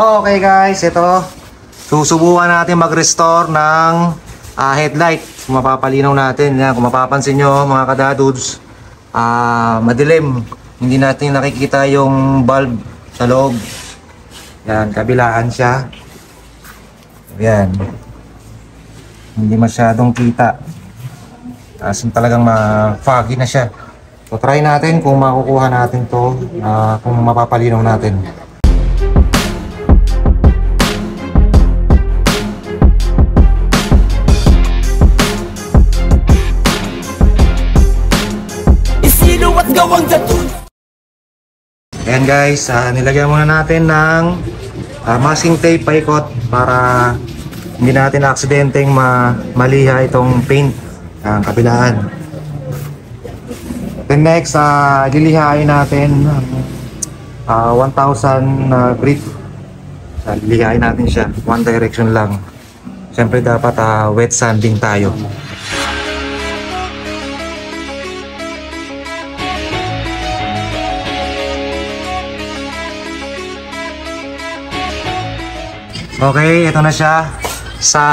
Okay guys, ito. Susubukan natin mag-restore ng headlight. Kung mapapalinaw natin. Yan, kung mapapansin nyo mga kadadudes, madilim. Hindi natin nakikita yung bulb sa loob. Yan, kabilaan siya. Yan. Hindi masyadong kita. As talagang foggy na siya. So try natin kung makukuha natin to, kung mapapalinaw natin. Ayan guys, nilagyan muna natin ng masking tape paikot para hindi natin aksidenteng maliha itong paint ang kabilaan. Then next, lilihain natin 1,000 grit. Lilihain natin siya, one direction lang. Siyempre dapat wet sanding tayo. Okay, ito na siya. Sa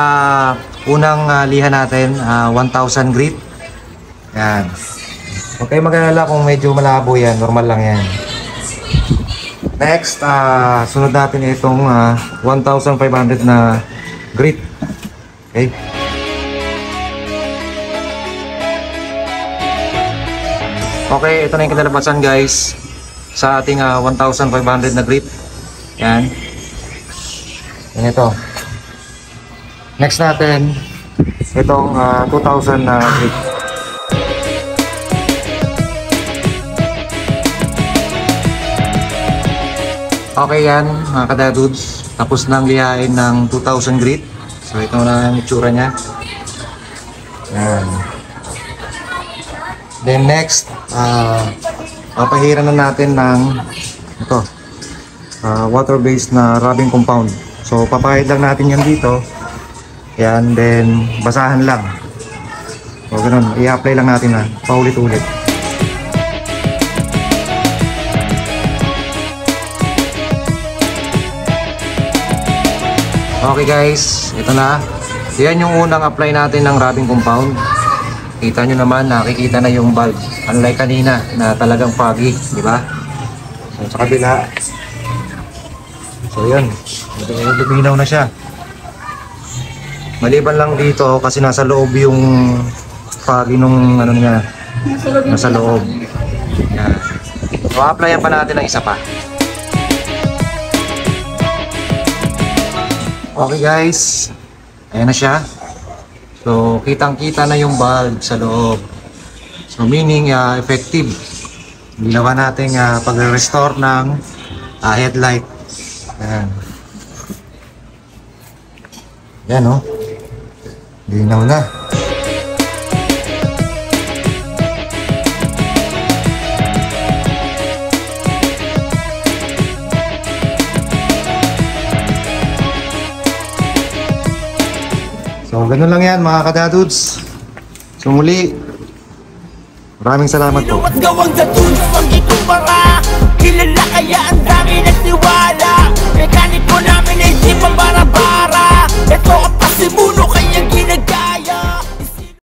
unang liha natin, 1,000 grit. Yan. Okay, mag-alala kung medyo malabo yan. Normal lang yan. Next, sunod natin itong 1,500 na grit. Okay. Okay, ito na yung kinalabasan guys. Sa ating 1,500 na grit. Yan. Yan ito. Next natin, itong 2,000 na grit. Okay yan mga kadadudes. Tapos nang lihain ng 2,000 grit. So ito na ang itsura niya. Yan. Then next, papahiran na natin ng ito, water-based na rubbing compound. So papahid lang natin yan dito. Yan, then basahan lang. So ganun, i-apply lang natin paulit-ulit. Okay guys, ito na. Yan yung unang apply natin ng rubbing compound. Kita nyo naman, nakikita na yung bulb. Unlike kanina na talagang foggy, di ba? So sa kabila. So yun, luminaw na siya. Maliban lang dito kasi nasa loob yung foggy nung ano niya. Nasa loob. Yan. So applyan pa natin ng isa pa. Okay guys, ayan na siya. So kitang-kita na yung bulb sa loob. So meaning effective. Ginawa natin pag-restore ng headlight. Ayan. Yan o. Linaw na. So ganun lang yan mga kadadudes. So muli, maraming salamat po. Kilala kaya ang dami nagtiwala. Mekaniko namin ay di pambara-bara. Ito ang pasimuno kaya ginagaya.